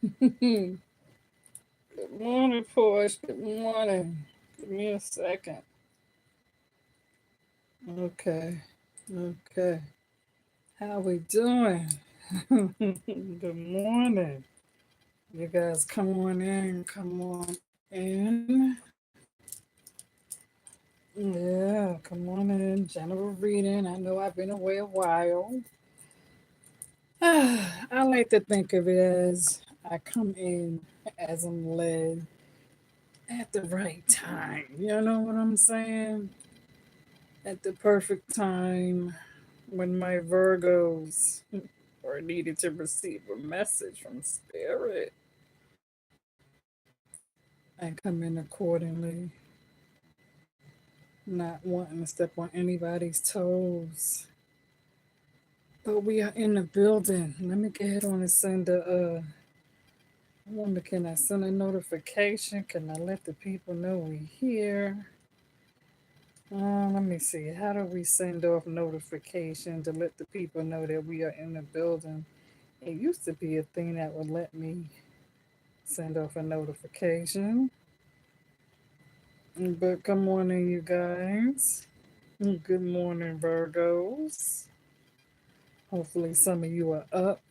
Good morning, Portia. Good morning. Give me a second. Okay. Okay. How we doing? Good morning. You guys come on in. Come on in. Yeah, come on in. General reading. I know I've been away a while. I like to think of it as I come in as I'm led at the right time. You know what I'm saying? At the perfect time when my Virgos are needed to receive a message from Spirit and come in accordingly, not wanting to step on anybody's toes. But we are in the building. Let me get ahead on and send I wonder, can I send a notification? Can I let the people know we here? Let me see. How do we send off notification to let the people know that we are in the building? It used to be a thing that would let me send off a notification. But good morning, you guys. Good morning, Virgos. Hopefully, some of you are up.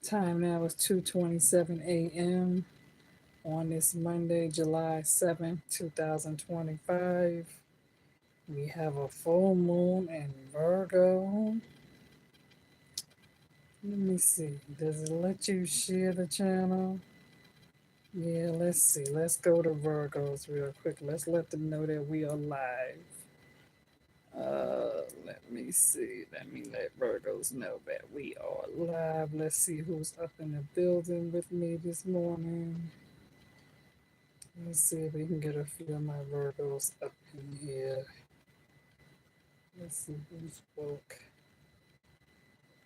Time now is 2:27 a.m. on this Monday, July 7th, 2025. We have a full moon in Virgo. Let me see. Does it let you share the channel? Yeah, let's see. Let's go to Virgos real quick. Let's let them know that we are live. Let me see. Let me let Virgos know that we are live. Let's see who's up in the building with me this morning. Let's see if we can get a few of my Virgos up in here. Let's see who's woke.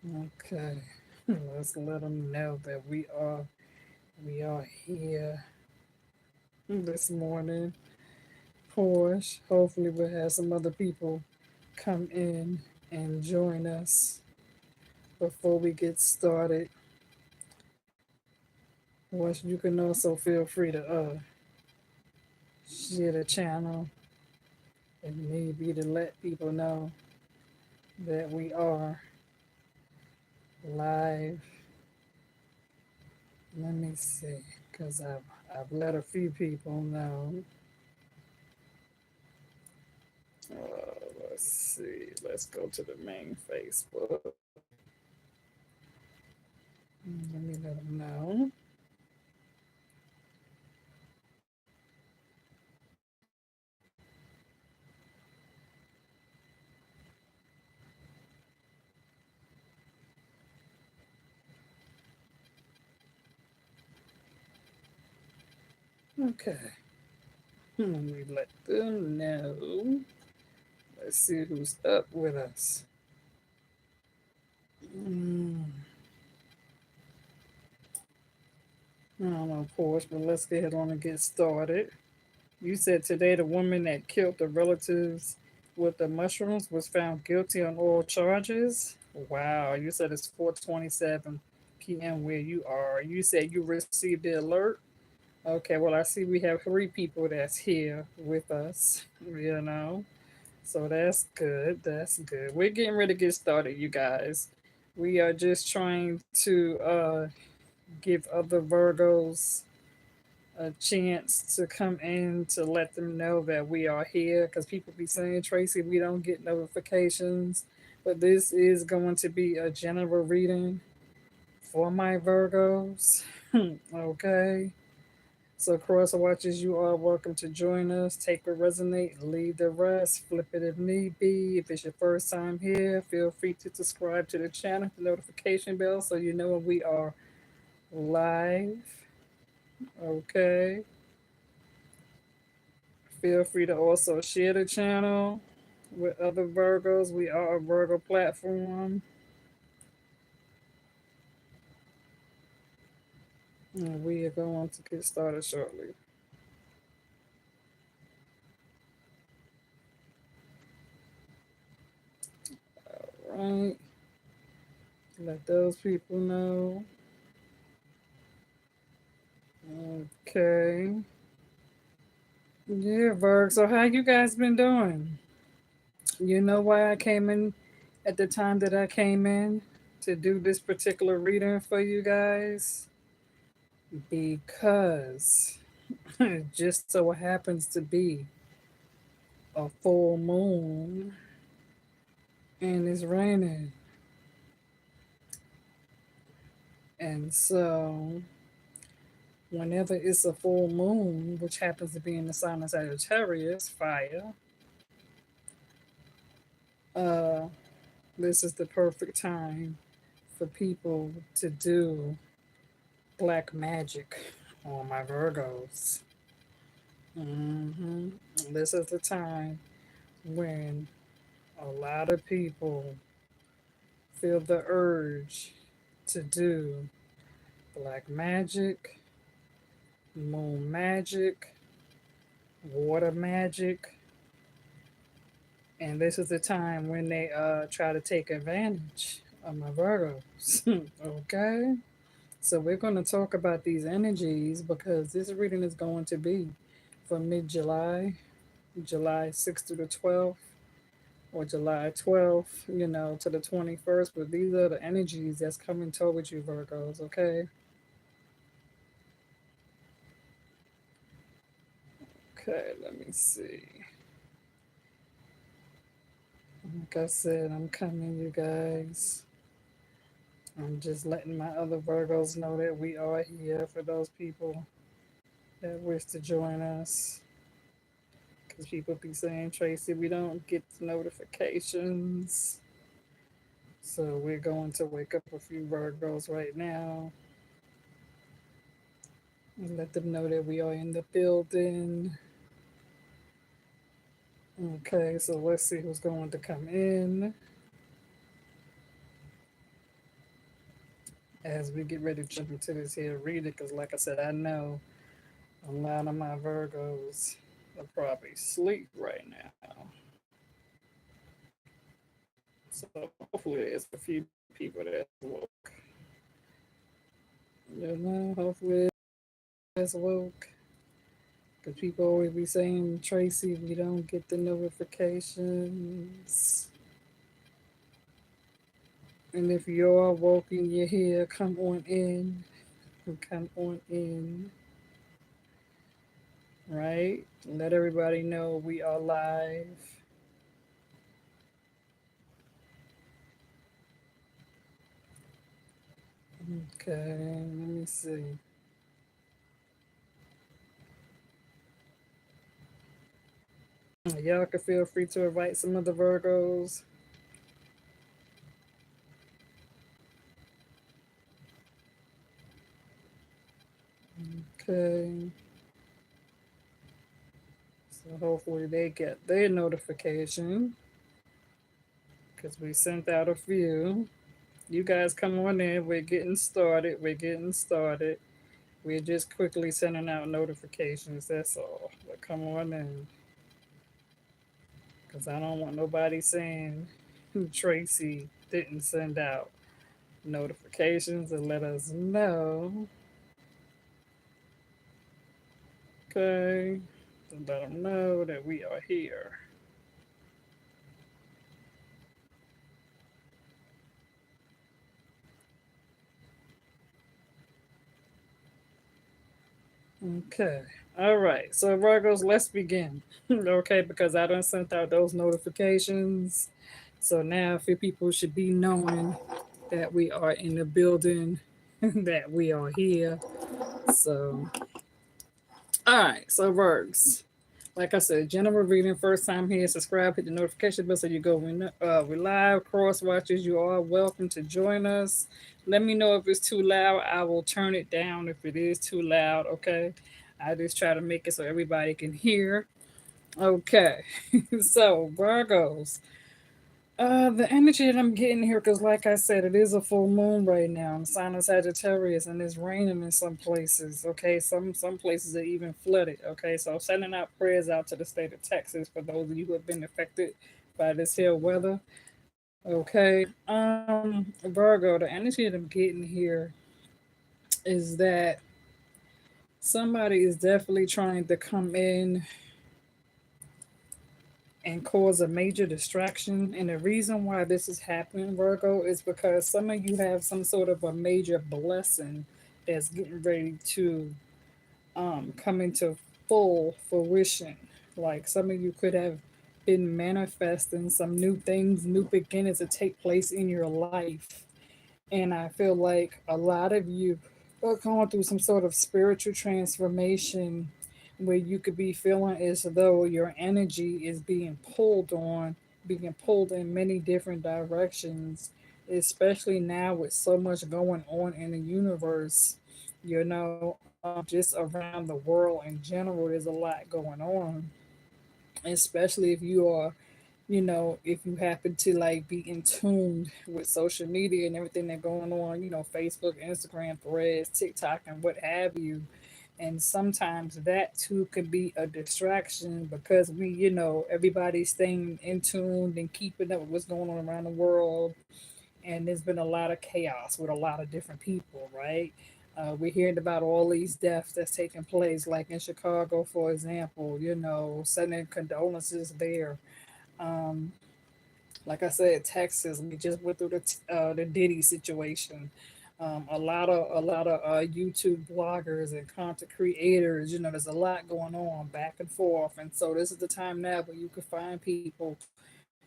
Okay. Let's let them know that we are here this morning. Porsche. Hopefully, we'll have some other people come in and join us before we get started. Porsche, you can also feel free to share the channel if need be to let people know that we are live. Let me see, because I've let a few people know. Let's see. Let's go to the main Facebook. Let me let them know. Okay. Let me let them know. Let's see who's up with us. Mm, I don't know, Porsche, but let's get ahead on and get started. You said today the woman that killed the relatives with the mushrooms was found guilty on all charges. Wow, you said it's 4:27 p.m. where you are. You said you received the alert. Okay, well I see we have three people that's here with us. You know, so that's good. That's good. We're getting ready to get started, you guys. We are just trying to give other Virgos a chance to come in to let them know that we are here because people be saying, Tracy, we don't get notifications. But this is going to be a general reading for my Virgos. Okay. So, cross watchers, you are welcome to join us. Take what resonate, leave the rest, flip it if need be. If it's your first time here, feel free to subscribe to the channel, the notification bell, so you know when we are live. Okay. Feel free to also share the channel with other Virgos. We are a Virgo platform. And we are going to get started shortly. All right. Let those people know. Okay. Yeah, Virg. So how you guys been doing? You know why I came in at the time that I came in to do this particular reading for you guys? Because it just so happens to be a full moon and it's raining. And so whenever it's a full moon, which happens to be in the sign of Sagittarius, fire, uh, this is the perfect time for people to do black magic on my Virgos. hmm This is the time when a lot of people feel the urge to do black magic, moon magic, water magic, and this is the time when they try to take advantage of my Virgos. Okay, so we're going to talk about these energies because this reading is going to be for mid-July, July 6th through the 12th, or July 12th, to the 21st. But these are the energies that's coming towards you, Virgos. Okay. Okay, let me see. Like I said, I'm coming, you guys. I'm just letting my other Virgos know that we are here for those people that wish to join us. Because people be saying, Tracy, we don't get notifications. So we're going to wake up a few Virgos right now and let them know that we are in the building. Okay, so let's see who's going to come in as we get ready to jump into this here reader. Because, like I said, I know a lot of my Virgos are probably asleep right now. So hopefully, there's a few people that woke. Hopefully, that's woke. Because people always be saying, Tracy, we don't get the notifications. And if you're woke and you're here, come on in. Come on in. Right? Let everybody know we are live. Okay, let me see. Y'all can feel free to invite some of the Virgos. Okay. So hopefully they get their notification because we sent out a few. You guys come on in. We're getting started. We're getting started. We're just quickly sending out notifications. That's all. But come on in because I don't want nobody saying Tracy didn't send out notifications and let us know. Okay. To let them know that we are here. Okay. All right. So Virgos, let's begin. Okay, because I done sent out those notifications. So now a few people should be knowing that we are in the building, that we are here. So all right. So Virgs. Like I said, general reading, first time here, subscribe, hit the notification bell so you go we live, cross watches. You are welcome to join us. Let me know if it's too loud. I will turn it down if it is too loud, okay? I just try to make it so everybody can hear. Okay. So, Virgos. The energy that I'm getting here, because like I said, it is a full moon right now. I'm sign of Sagittarius, and it's raining in some places. Okay, some places are even flooded. Okay, so I'm sending out prayers out to the state of Texas for those of you who have been affected by this here weather. Okay, Virgo, the energy that I'm getting here is that Somebody is definitely trying to come in and cause a major distraction. And the reason why this is happening, Virgo, is because some of you have some sort of a major blessing that's getting ready to come into full fruition. Like some of you could have been manifesting some new things, new beginnings to take place in your life. And I feel like a lot of you are going through some sort of spiritual transformation where you could be feeling as though your energy is being pulled in many different directions, especially now with so much going on in the universe, just around the world in general. There's a lot going on, especially if you are, if you happen to like be in tune with social media and everything that's going on, Facebook, Instagram, Threads, TikTok, and what have you. And sometimes that too could be a distraction because everybody's staying in tune and keeping up with what's going on around the world. And there's been a lot of chaos with a lot of different people, right? We're hearing about all these deaths that's taking place, like in Chicago, for example, sending condolences there. Um, like I said, Texas, we just went through the Diddy situation. A lot of YouTube bloggers and content creators. There's a lot going on back and forth, and so this is the time now where you can find people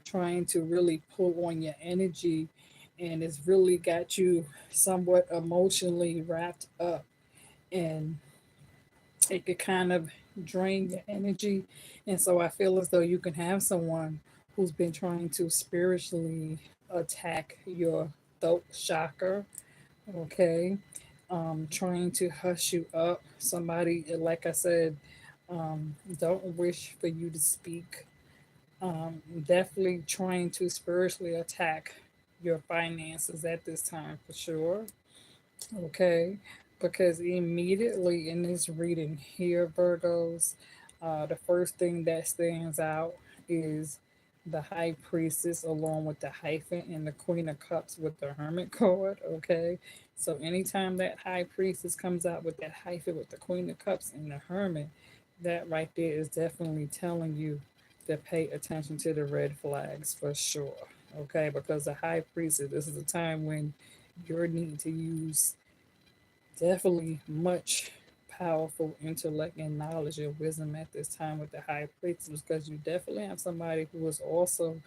trying to really pull on your energy, and it's really got you somewhat emotionally wrapped up, and it could kind of drain your energy. And so I feel as though you can have someone who's been trying to spiritually attack your throat chakra, okay? Trying to hush you up. Somebody, like I said, don't wish for you to speak. Definitely trying to spiritually attack your finances at this time for sure. Okay, because immediately in this reading here, Virgos, the first thing that stands out is the High Priestess along with the hyphen and the Queen of Cups with the Hermit card. Okay, so anytime that High Priestess comes out with that hyphen with the Queen of Cups and the Hermit, that right there is definitely telling you to pay attention to the red flags for sure. Okay, because the High Priestess, this is a time when you're needing to use definitely much powerful intellect and knowledge and wisdom at this time with the high priestess, because you definitely have somebody who is also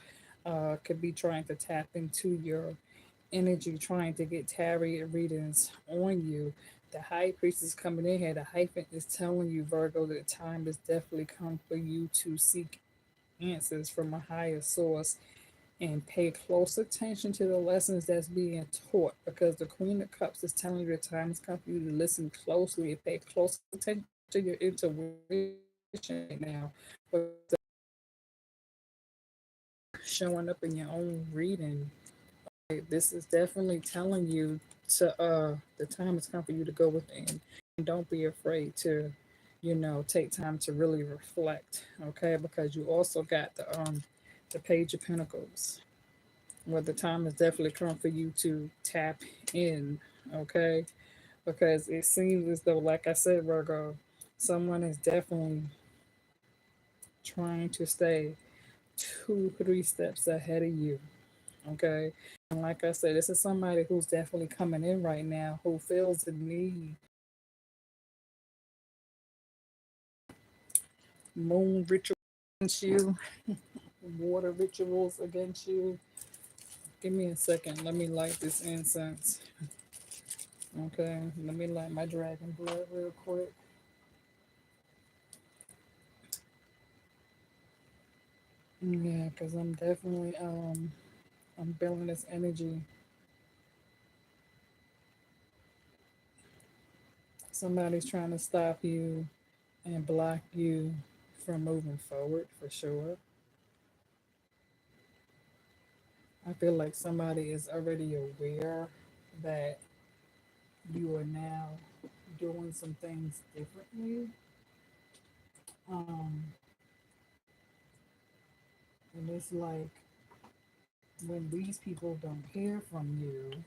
could be trying to tap into your energy, trying to get tarot readings on you. The high priestess coming in here, the hyphen is telling you, Virgo, that time has definitely come for you to seek answers from a higher source and pay close attention to the lessons that's being taught, because the Queen of Cups is telling you the time has come for you to listen closely and pay close attention to your intuition right now. But showing up in your own reading, this is definitely telling you to the time has come for you to go within, and don't be afraid to take time to really reflect, okay? Because you also got the Page of Pentacles, well, the time has definitely come for you to tap in, okay? Because it seems as though, like I said, Virgo, someone is definitely trying to stay 2, 3 steps ahead of you, okay? And like I said, this is somebody who's definitely coming in right now who feels the need. Moon rituals against you, water rituals against you. Give me a second. Let me light this incense. Okay, let me light my dragon blood real quick. Yeah, because I'm definitely I'm feeling this energy. Somebody's trying to stop you and block you from moving forward for sure. I feel like somebody is already aware that you are now doing some things differently. Um, and it's like when these people don't hear from you,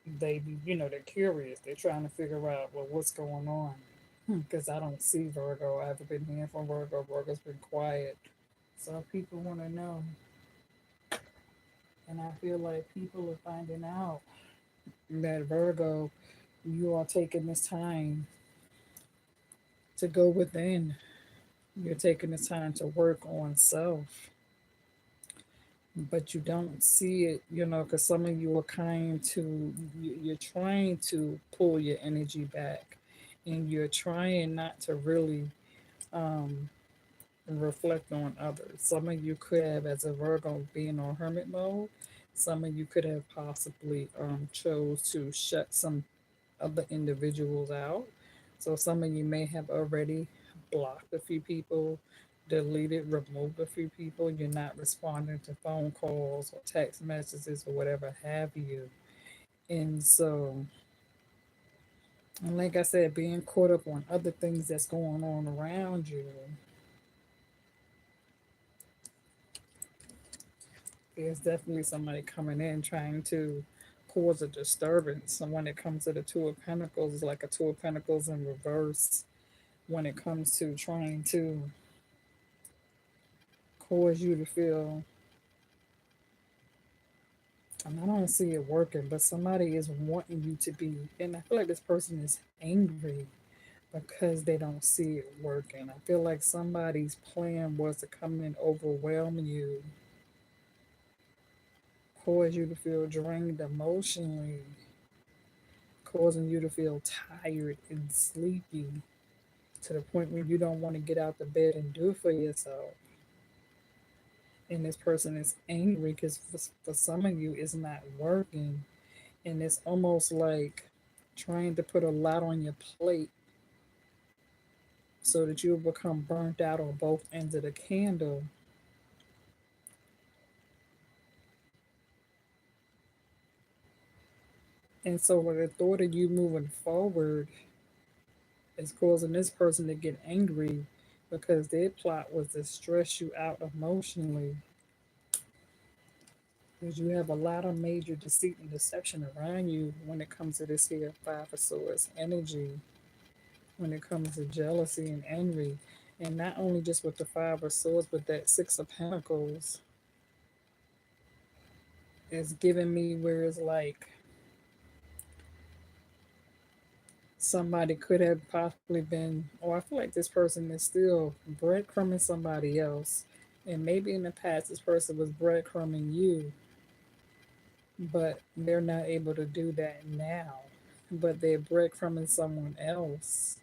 they be, they're curious. They're trying to figure out, well, what's going on. Because I don't see Virgo. I haven't been hearing from Virgo. Virgo's been quiet. So people want to know. And I feel like people are finding out that Virgo, you are taking this time to go within. You're taking the time to work on self, but you don't see it, because some of you are you're trying to pull your energy back, and you're trying not to really um, reflect on others. Some of you could have, as a Virgo, being on hermit mode. Some of you could have possibly chose to shut some other individuals out. So some of you may have already blocked a few people, deleted, removed a few people. You're not responding to phone calls or text messages or whatever have you. And so, and like I said, being caught up on other things that's going on around you, there's definitely somebody coming in trying to cause a disturbance. And when it comes to the Two of Pentacles, it's like a Two of Pentacles in reverse when it comes to trying to cause you to feel, and I don't see it working, but somebody is wanting you to be, and I feel like this person is angry because they don't see it working. I feel like somebody's plan was to come and overwhelm you, cause you to feel drained emotionally, causing you to feel tired and sleepy to the point where you don't want to get out the bed and do for yourself. And this person is angry because for some of you, it's not working. And it's almost like trying to put a lot on your plate so that you'll become burnt out on both ends of the candle. And so with the thought of you moving forward is causing this person to get angry because their plot was to stress you out emotionally. Because you have a lot of major deceit and deception around you when it comes to this here Five of Swords energy, when it comes to jealousy and envy. And not only just with the Five of Swords, but that Six of Pentacles is giving me where it's like somebody could have possibly been, or I feel like this person is still breadcrumbing somebody else. And maybe in the past, this person was breadcrumbing you, but they're not able to do that now. But they're breadcrumbing someone else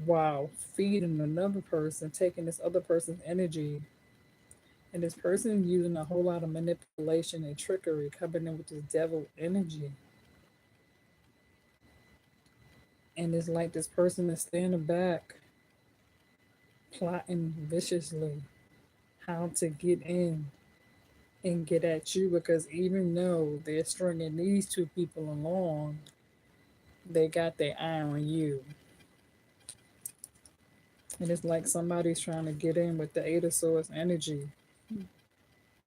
while feeding another person, taking this other person's energy. And this person using a whole lot of manipulation and trickery, coming in with this devil energy. And it's like this person is standing back, plotting viciously how to get in and get at you, because even though they're stringing these two people along, they got their eye on you. And it's like somebody's trying to get in with the Eight of Swords energy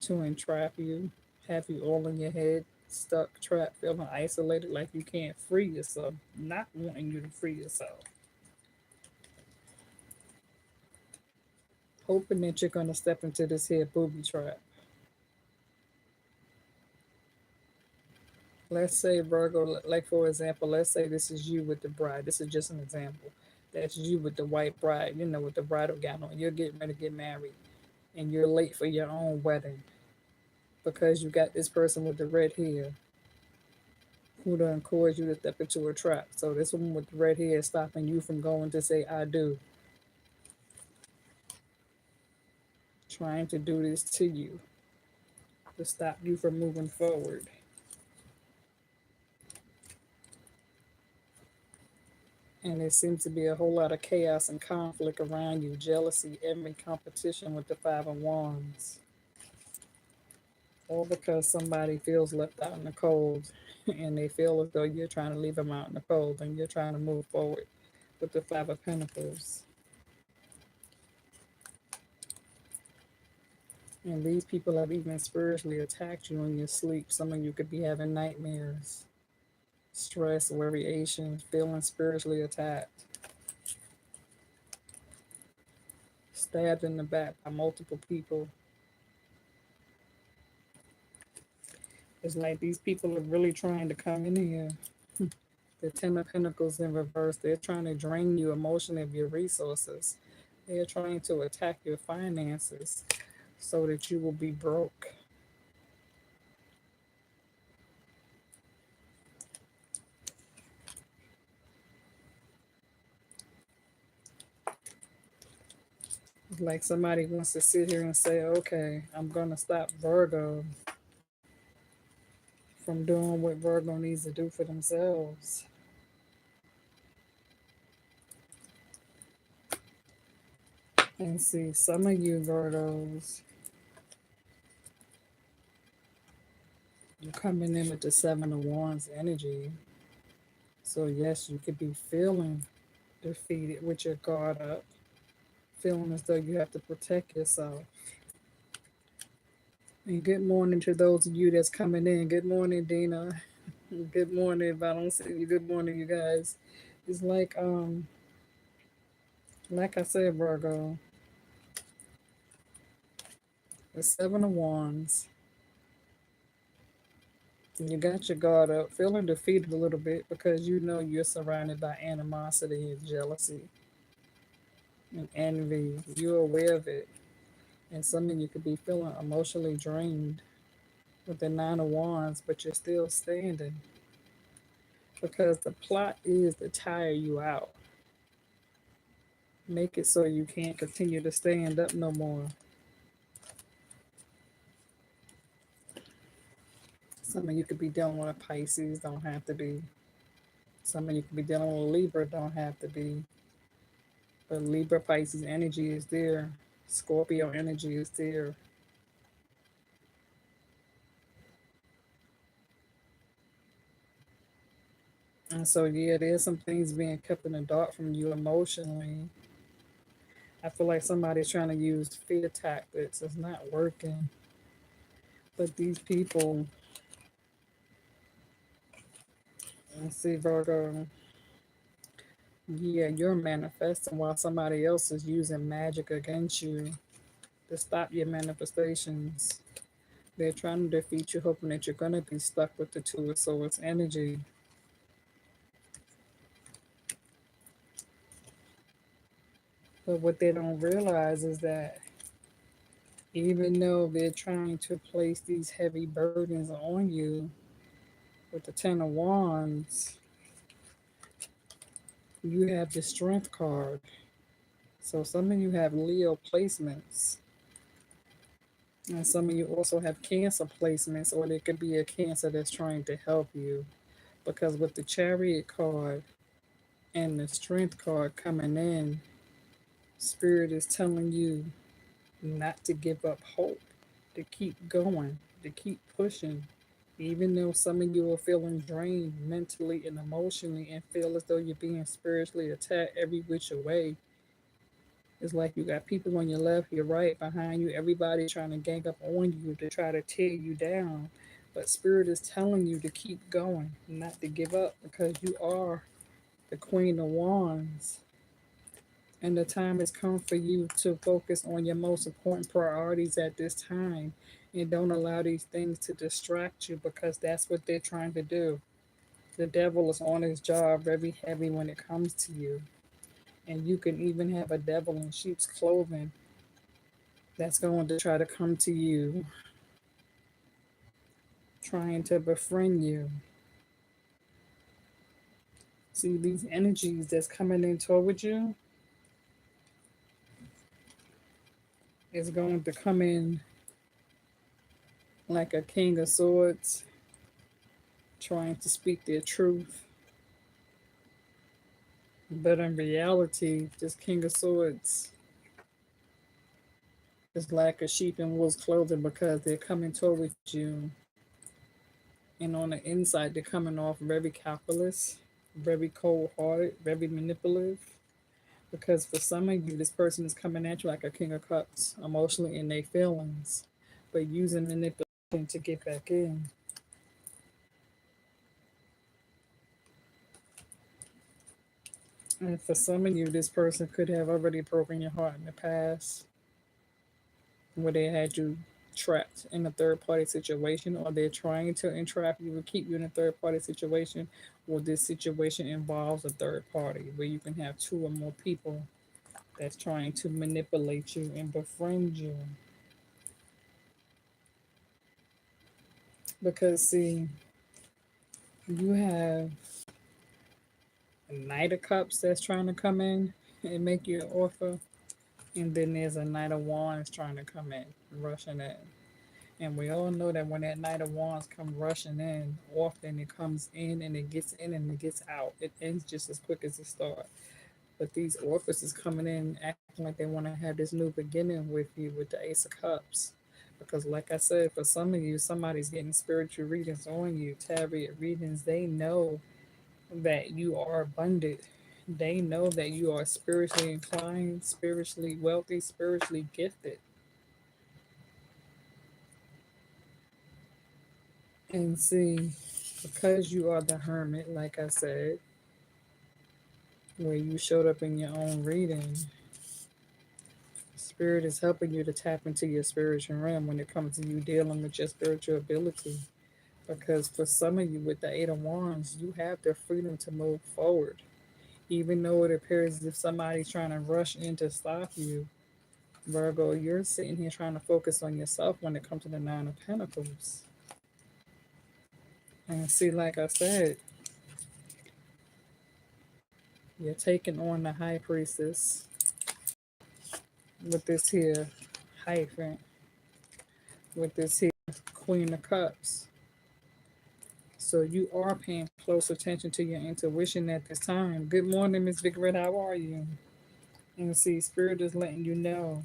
to entrap you, have you all in your head, stuck, trapped, feeling isolated, like you can't free yourself, not wanting you to free yourself, hoping that you're going to step into this here booby trap. Let's say Virgo, like for example, let's say this is you with the bride. This is just an example. That's you with the white bride, with the bridal gown on. You're getting ready to get married and you're late for your own wedding because you got this person with the red hair who done caused you to step into a trap. So this woman with the red hair is stopping you from going to say I do, trying to do this to you to stop you from moving forward. And there seems to be a whole lot of chaos and conflict around you, jealousy, envy, competition with the Five of Wands. All because somebody feels left out in the cold and they feel as though you're trying to leave them out in the cold and you're trying to move forward with the Five of Pentacles. And these people have even spiritually attacked you in your sleep. Some of you could be having nightmares, stress, variation, feeling spiritually attacked, stabbed in the back by multiple people. It's like these people are really trying to come in here. The Ten of Pentacles in reverse. They're trying to drain you emotionally of your resources. They're trying to attack your finances so that you will be broke. It's like somebody wants to sit here and say, okay, I'm going to stop Virgo from doing what Virgo needs to do for themselves. And see, some of you Virgos, you're coming in with the Seven of Wands energy. So, yes, you could be feeling defeated with your guard up, feeling as though you have to protect yourself. And good morning to those of you that's coming in. Good morning, Dina. Good morning. If I don't see you, good morning, you guys. It's like I said, Virgo, the Seven of Wands. You got your guard up, feeling defeated a little bit because you know you're surrounded by animosity and jealousy and envy. You're aware of it. And some of you could be feeling emotionally drained with the Nine of Wands, but you're still standing because the plot is to tire you out. Make it so you can't continue to stand up no more. Some of you could be dealing with a Pisces, don't have to be. Some of you could be dealing with a Libra, don't have to be. But Libra Pisces energy is there. Scorpio energy is there. And so, yeah, there's some things being kept in the dark from you emotionally. I feel like somebody's trying to use fear tactics. It's not working. But these people, let's see, Virgo, yeah, you're manifesting while somebody else is using magic against you to stop your manifestations. They're trying to defeat you, hoping that you're going to be stuck with the Two of Swords energy. But what they don't realize is that even though they're trying to place these heavy burdens on you with the Ten of Wands, you have the Strength card. So some of you have Leo placements. And some of you also have Cancer placements, or there could be a Cancer that's trying to help you. Because with the Chariot card and the Strength card coming in, Spirit is telling you not to give up hope, to keep going, to keep pushing. Even though some of you are feeling drained mentally and emotionally and feel as though you're being spiritually attacked every which way, it's like you got people on your left, your right, behind you, everybody trying to gang up on you to try to tear you down. But Spirit is telling you to keep going, not to give up, because you are the Queen of Wands. And the time has come for you to focus on your most important priorities at this time. And don't allow these things to distract you, because that's what they're trying to do. The devil is on his job very heavy when it comes to you. And you can even have a devil in sheep's clothing that's going to try to come to you, trying to befriend you. See, these energies that's coming in toward you is going to come in like a King of Swords, trying to speak their truth. But in reality, this King of Swords is like a sheep in wolf's clothing, because they're coming toward you. And on the inside, they're coming off very calculous, very cold hearted, very manipulative. Because for some of you, this person is coming at you like a King of Cups, emotionally in their feelings. but using manipulation to get back in. And for some of you, this person could have already broken your heart in the past, where they had you trapped in a third party situation, or they're trying to entrap you or keep you in a third party situation, or this situation involves a third party where you can have two or more people that's trying to manipulate you and befriend you. Because, see, you have a Knight of Cups that's trying to come in and make you an offer, and then there's a Knight of Wands trying to come in, rushing in. And we all know that when that Knight of Wands come rushing in, often it comes in and it gets out. It ends just as quick as it starts. But these offers is coming in acting like they want to have this new beginning with you with the Ace of Cups. Because like I said, for some of you, somebody's getting spiritual readings on you, tarot readings. They know that you are abundant. They know that you are spiritually inclined, spiritually wealthy, spiritually gifted. And see, because you are the hermit, like I said, where you showed up in your own reading, Spirit is helping you to tap into your spiritual realm when it comes to you dealing with your spiritual ability. Because for some of you, with the Eight of Wands, you have the freedom to move forward. Even though it appears as if somebody's trying to rush in to stop you, Virgo, you're sitting here trying to focus on yourself when it comes to the Nine of Pentacles. And see, like I said, you're taking on the High Priestess with this here hyphen, with this here Queen of Cups. So you are paying close attention to your intuition at this time. Good morning, Miss Victoria. How are you? And see, Spirit is letting you know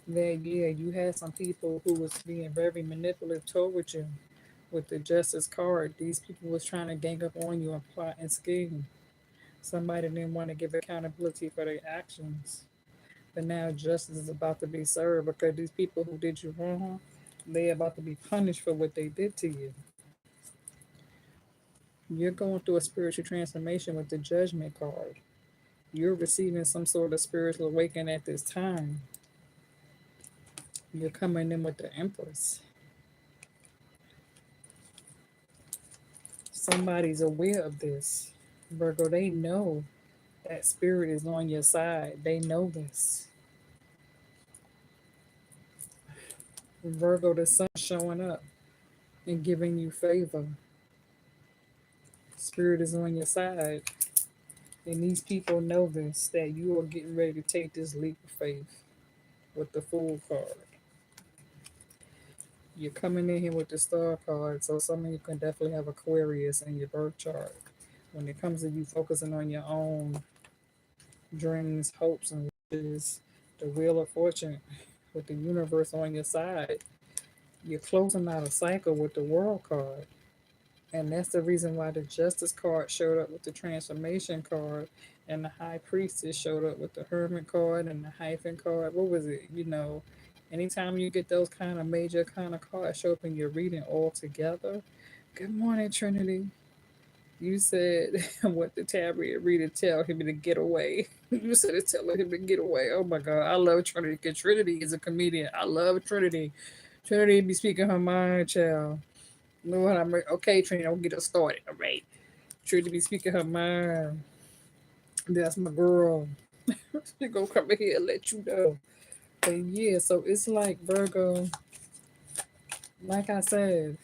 that yeah, you had some people who was being very manipulative toward you with the Justice card. These people was trying to gang up on you and plot and scheme. Somebody didn't want to give accountability for their actions. But now justice is about to be served because these people who did you wrong, they about to be punished for what they did to you. You're going through a spiritual transformation with the Judgment card. You're receiving some sort of spiritual awakening at this time. You're coming in with the Empress. Somebody's aware of this. Virgo, they know that spirit is on your side. They know this. Virgo, the sun showing up and giving you favor. Spirit is on your side. And these people know this, that you are getting ready to take this leap of faith with the Fool card. You're coming in here with the Star card, so some of you can definitely have Aquarius in your birth chart. When it comes to you focusing on your own dreams, hopes, and wishes, the Wheel of Fortune with the universe on your side, you're closing out a cycle with the World card. And that's the reason why the Justice card showed up with the Transformation card, and the High Priestess showed up with the Hermit card and the Hyphen card. What was it? Anytime you get those kind of major kind of cards show up in your reading all together. Good morning, Trinity. You said what the tarot reader tell him to get away. You said it's telling him to get away. Oh my God, I love Trinity because Trinity is a comedian. I love Trinity. Trinity be speaking her mind, child. Lord, I'm okay. Trinity, don't get us started. All right, Trinity be speaking her mind. That's my girl. She gonna come in here and let you know. But yeah, so it's like Virgo. Like I said,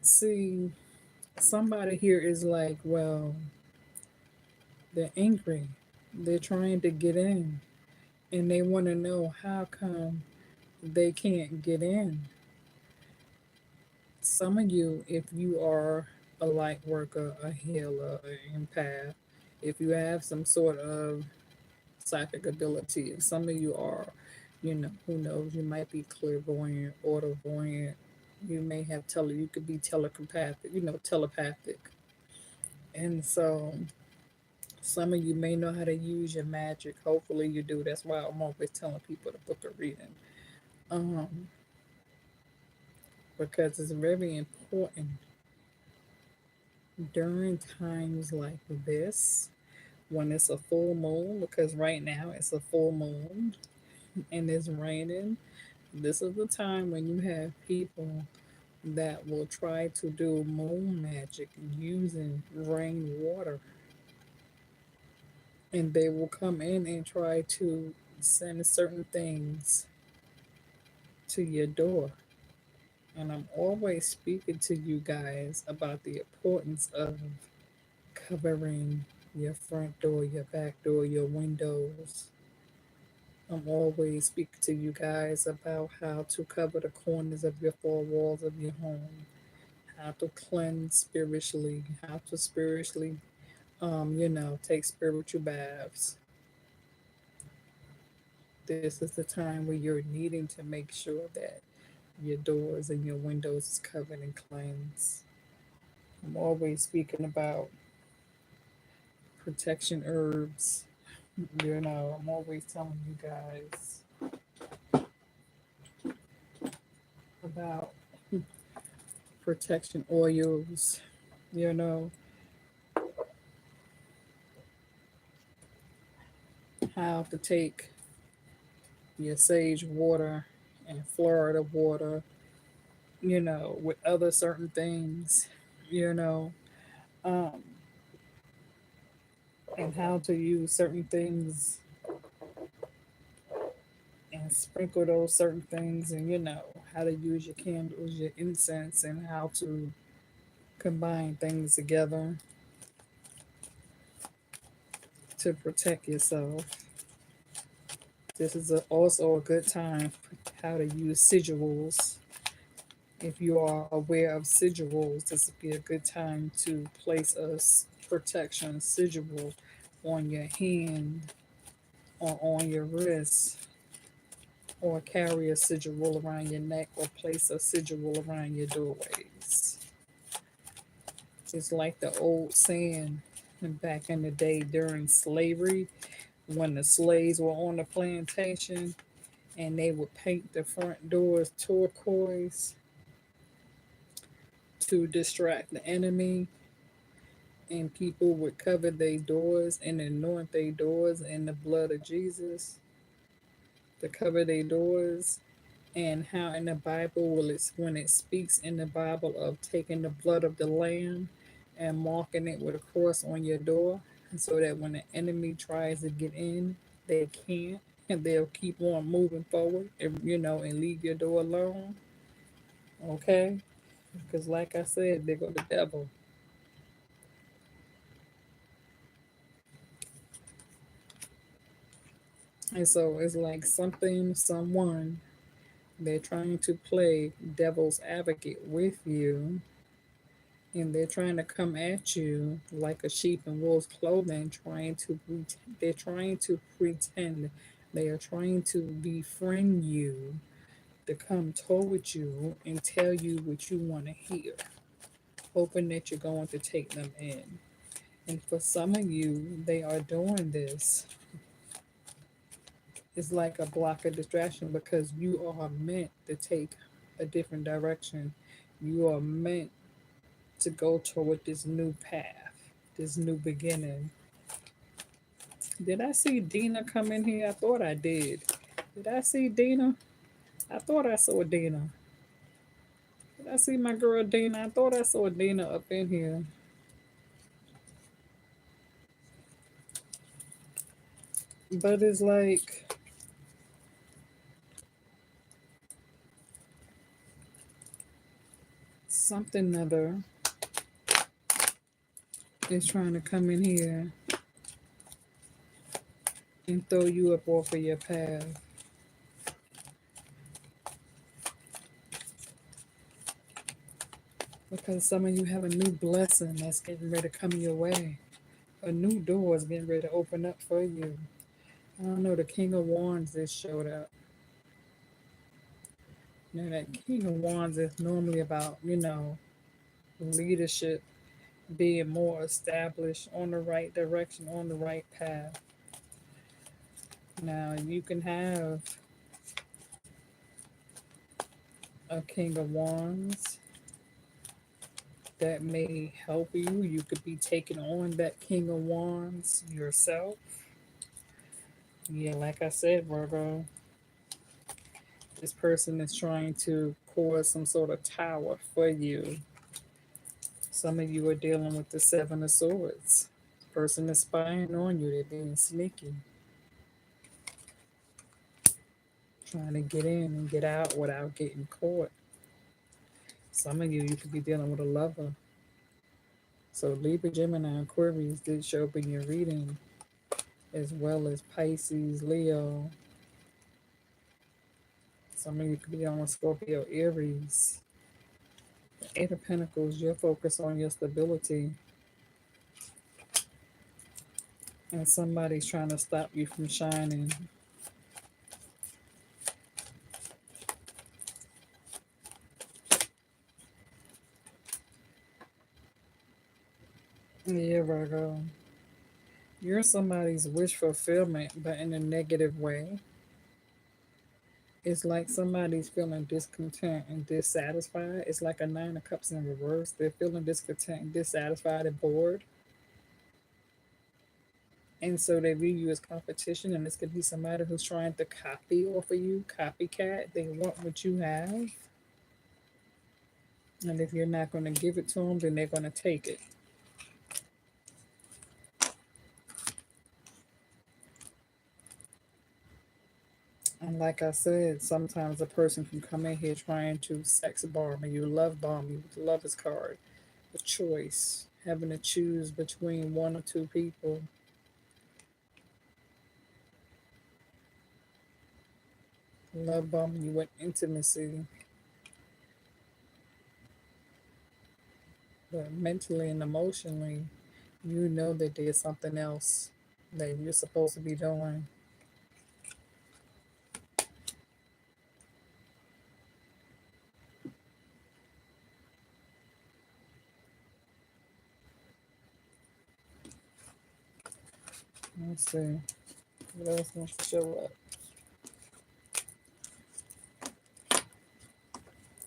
see, somebody here is like, well, they're angry. They're trying to get in, and they want to know how come they can't get in. Some of you, if you are a light worker, a healer, an empath, if you have some sort of psychic ability, if some of you are, who knows, you might be clairvoyant, autovoyant, you may have you could be telepathic. And so some of you may know how to use your magic. Hopefully you do. That's why I'm always telling people to book a reading. um, because it's very important during times like this when it's a full moon, because right now it's a full moon and it's raining. This is the time when you have people that will try to do moon magic using rainwater, and they will come in and try to send certain things to your door. And I'm always speaking to you guys about the importance of covering your front door, your back door, your windows. I'm always speaking to you guys about how to cover the corners of your four walls of your home, how to cleanse spiritually, how to spiritually, take spiritual baths. This is the time where you're needing to make sure that your doors and your windows is covered and cleansed. I'm always speaking about protection herbs. I'm always telling you guys about protection oils, you know, how to take your sage water and Florida water, with other certain things, you know, um, and how to use certain things and sprinkle those certain things, and how to use your candles, your incense, and how to combine things together to protect yourself. This is also a good time how to use sigils. If you are aware of sigils, this would be a good time to place a protection sigil on your hand or on your wrist, or carry a sigil around your neck, or place a sigil around your doorways. It's like the old saying back in the day during slavery, when the slaves were on the plantation and they would paint the front doors turquoise to distract the enemy, and people would cover their doors and anoint their doors in the blood of Jesus to cover their doors. And how in the Bible, when it speaks in the Bible of taking the blood of the lamb and marking it with a cross on your door, so that when the enemy tries to get in, they can't, and they'll keep on moving forward, and leave your door alone. Okay, because like I said, they go the devil. And so it's like someone, they're trying to play devil's advocate with you, and they're trying to come at you like a sheep in wolf's clothing, they're trying to pretend, they are trying to befriend you, to come toward you and tell you what you want to hear, hoping that you're going to take them in. And for some of you, they are doing this. It's like a block of distraction, because you are meant to take a different direction. You are meant to go toward this new path, this new beginning. Did I see Dina come in here? I thought I did. Did I see Dina? I thought I saw Dina. Did I see my girl Dina? I thought I saw Dina up in here. But it's like something other is trying to come in here and throw you up off of your path. Because some of you have a new blessing that's getting ready to come your way. A new door is getting ready to open up for you. I don't know, the King of Wands just showed up. That King of Wands is normally about, leadership, being more established on the right direction, on the right path. Now, you can have a King of Wands that may help you. You could be taking on that King of Wands yourself. Yeah, like I said, Virgo, this person is trying to cause some sort of tower for you. Some of you are dealing with the Seven of Swords. Person is spying on you, they're being sneaky, trying to get in and get out without getting caught. Some of you could be dealing with a lover. So Libra, Gemini, Aquarius did show up in your reading, as well as Pisces, Leo. Some of you could be on Scorpio, Aries. The Eight of Pentacles, you're focused on your stability. And somebody's trying to stop you from shining. Yeah, Virgo. You're somebody's wish fulfillment, but in a negative way. It's like somebody's feeling discontent and dissatisfied. It's like a Nine of Cups in reverse. They're feeling discontent and dissatisfied and bored. And so they view you as competition, and this could be somebody who's trying to copy off of you, copycat. They want what you have. And if you're not going to give it to them, then they're going to take it. And like I said, sometimes a person can come in here trying to sex bomb you, love bomb you with the lover's card, a choice, having to choose between one or two people. Love bombing you with intimacy, but mentally and emotionally, you know that there's something else that you're supposed to be doing. Let's see. What else wants to show up?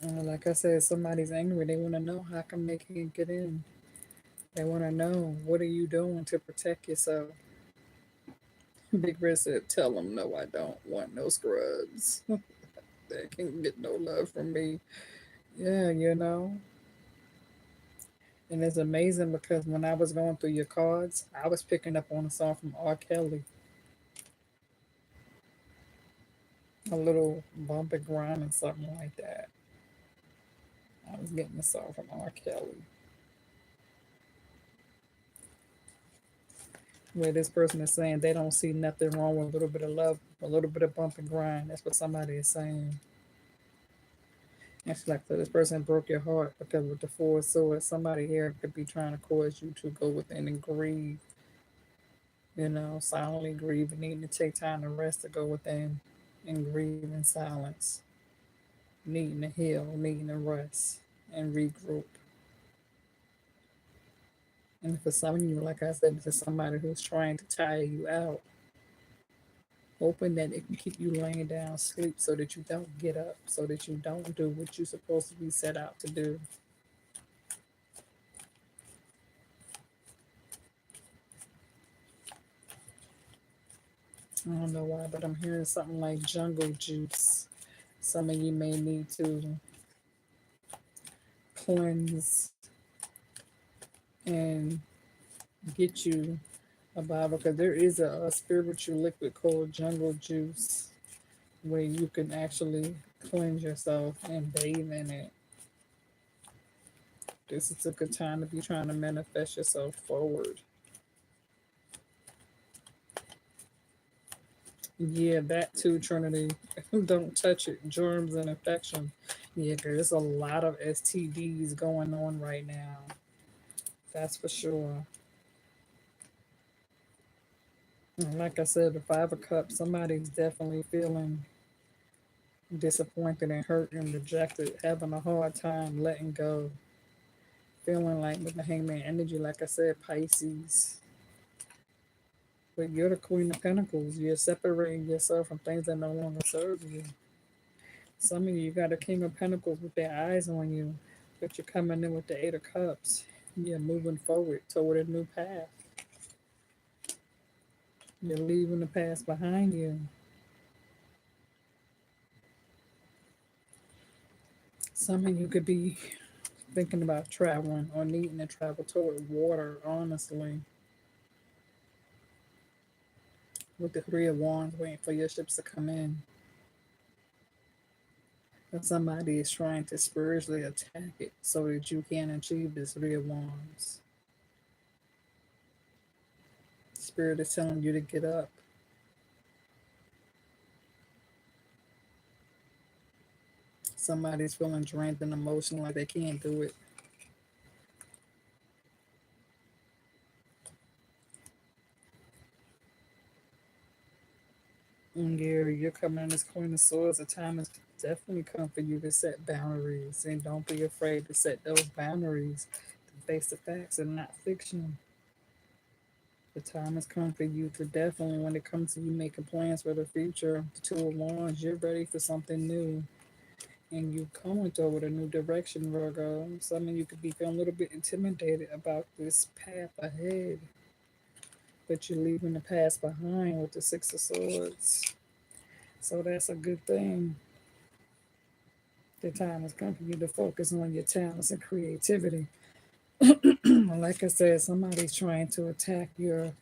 Like I said, somebody's angry. They want to know how come they can't get in. They want to know, what are you doing to protect yourself? Big Red said, tell them no, I don't want no scrubs. They can't get no love from me. Yeah, you know. And it's amazing because when I was going through your cards, I was picking up on a song from R. Kelly, a little bump and grind and something like that. I was getting a song from R. Kelly, where this person is saying they don't see nothing wrong with a little bit of love, a little bit of bump and grind. That's what somebody is saying. It's like, so this person broke your heart because with the Four of Swords, somebody here could be trying to cause you to go within and grieve, silently grieve and needing to take time to rest, to go within and grieve in silence, needing to heal, needing to rest and regroup. And for some of you, like I said, this is somebody who's trying to tire you out, hoping that it can keep you laying down sleep so that you don't get up, so that you don't do what you're supposed to be set out to do. I don't know why, but I'm hearing something like jungle juice. Some of you may need to cleanse and get you a Bible, because there is a spiritual liquid called jungle juice where you can actually cleanse yourself and bathe in it. This is a good time to be trying to manifest yourself forward. Yeah, that too, Trinity. Don't touch it. Germs and infection. Yeah, there's a lot of STDs going on right now. That's for sure. And like I said, the Five of Cups, somebody's definitely feeling disappointed and hurt and rejected, having a hard time letting go. Feeling like with the Hangman energy, like I said, Pisces. But you're the Queen of Pentacles. You're separating yourself from things that no longer serve you. Some of you got a King of Pentacles with their eyes on you, but you're coming in with the Eight of Cups. You're moving forward toward a new path. You're leaving the past behind you. Some of you could be thinking about traveling or needing to travel toward water, honestly. With the Three of Wands, waiting for your ships to come in. But somebody is trying to spiritually attack it so that you can achieve this Three of Wands. Spirit is telling you to get up. Somebody's feeling drained and emotional, like they can't do it. And you're coming in as Queen of Swords. The time has definitely come for you to set boundaries. And don't be afraid to set those boundaries to face the facts and not fiction. The time has come for you to definitely, when it comes to you making plans for the future, the Two of Wands, you're ready for something new. And you going toward a new direction, Virgo. Some of you could be feeling a little bit intimidated about this path ahead. But you're leaving the past behind with the Six of Swords. So that's a good thing. The time has come for you to focus on your talents and creativity. Like I said, somebody's trying to attack your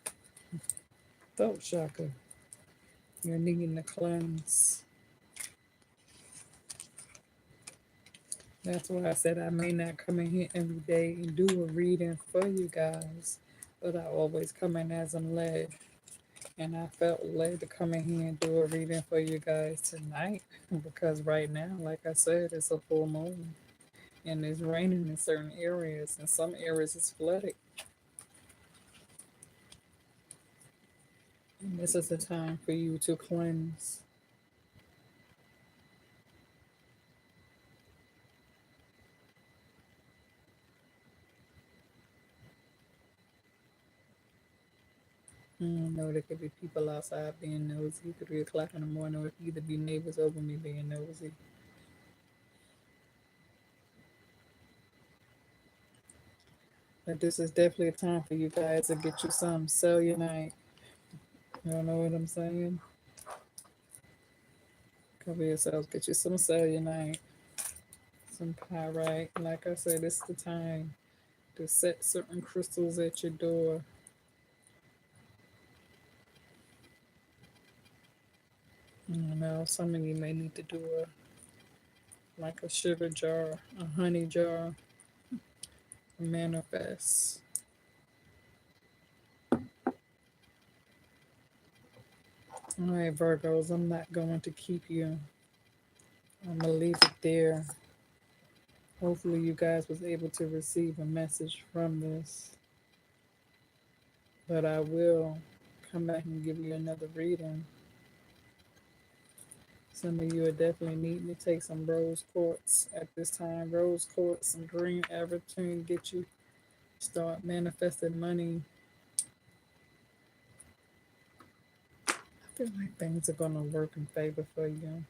throat chakra. You're needing to cleanse. That's why I said I may not come in here every day and do a reading for you guys, but I always come in as I'm led. And I felt led to come in here and do a reading for you guys tonight because right now, like I said, it's a full moon and it's raining in certain areas, and some areas it's flooded. And this is the time for you to cleanse. No, there could be people outside being nosy. 3 o'clock in the morning, or it could either be neighbors over me being nosy. But this is definitely a time for you guys to get you some cellulite. You don't know what I'm saying? Cover yourselves, get you some cellulite, some pyrite. Like I said, this is the time to set certain crystals at your door. You know, some of you may need to do a sugar jar, a honey jar, manifest. All right, Virgos, I'm not going to keep you. I'm gonna leave it there. Hopefully, you guys was able to receive a message from this. But I will come back and give you another reading. Some of you are definitely needing to take some rose quartz at this time. Rose quartz, some green avertine, get you start manifesting money. I feel like things are gonna work in favor for you.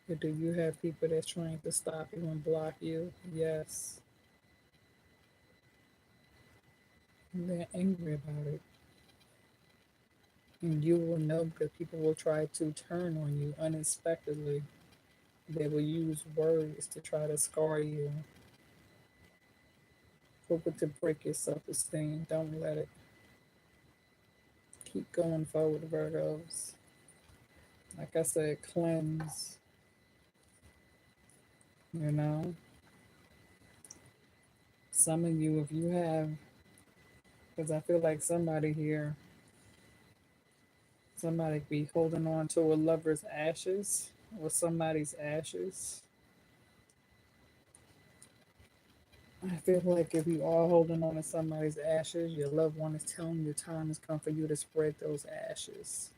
But do you have people that's trying to stop you and block you? Yes. And they're angry about it. And you will know because people will try to turn on you unexpectedly. They will use words to try to scar you. Hoping to break your self esteem. Don't let it. Keep going forward, Virgos. Like I said, cleanse. You know, some of you, if you have, because I feel like somebody here, somebody be holding on to a lover's ashes or somebody's ashes. I feel like if you are holding on to somebody's ashes, your loved one is telling you time has come for you to spread those ashes.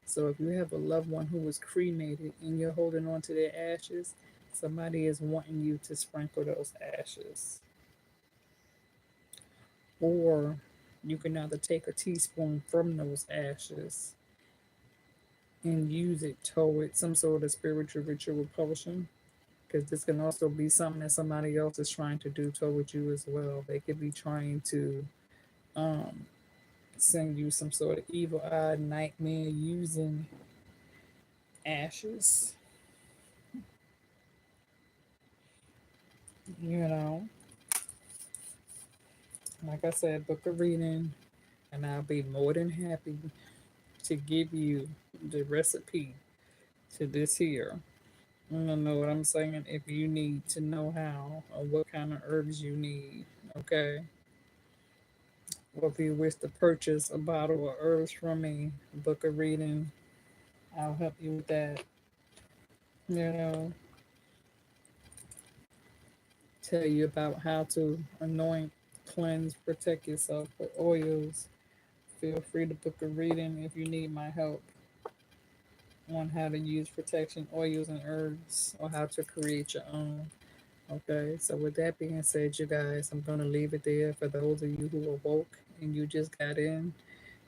So if you have a loved one who was cremated and you're holding on to their ashes, somebody is wanting you to sprinkle those ashes. Or you can either take a teaspoon from those ashes and use it toward some sort of spiritual ritual potion. Because this can also be something that somebody else is trying to do toward you as well. They could be trying to um, send you some sort of evil eye nightmare using ashes. You know, like I said, book a reading, and I'll be more than happy to give you the recipe to this here. You know what I'm saying? If you need to know how or what kind of herbs you need, okay? Or if you wish to purchase a bottle of herbs from me, book a reading, I'll help you with that. You know, tell you about how to anoint, cleanse, protect yourself with oils. Feel free to book a reading if you need my help on how to use protection oils and herbs or how to create your own. Okay, so with that being said, you guys, I'm gonna leave it there for those of you who awoke and you just got in.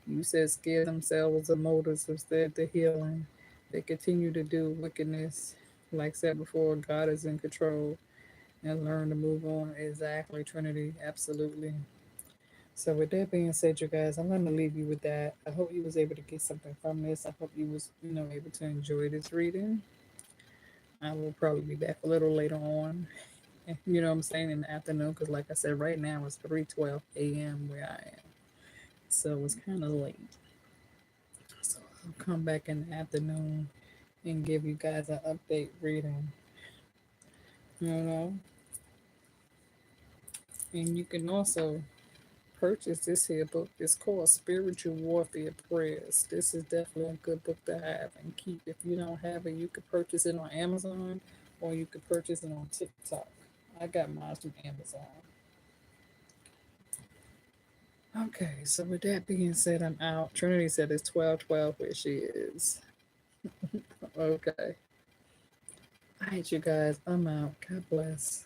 You said scare themselves of motives instead the healing. They continue to do wickedness. Like said before, God is in control and learn to move on. Exactly, Trinity. Absolutely. So with that being said, you guys, I'm gonna leave you with that. I hope you was able to get something from this. I hope you was, able to enjoy this reading. I will probably be back a little later on. You know what I'm saying, in the afternoon, because like I said, right now it's 3:12 a.m. where I am. So it's kind of late. So I'll come back in the afternoon and give you guys an update reading. You know, and you can also purchase this here book. It's called Spiritual Warfare Prayers. This is definitely a good book to have and keep. If you don't have it, you could purchase it on Amazon or you could purchase it on TikTok. I got mine from Amazon. Okay, so with that being said, I'm out. Trinity said it's 12:12 where she is. Okay. All right, you guys, I'm out. God bless.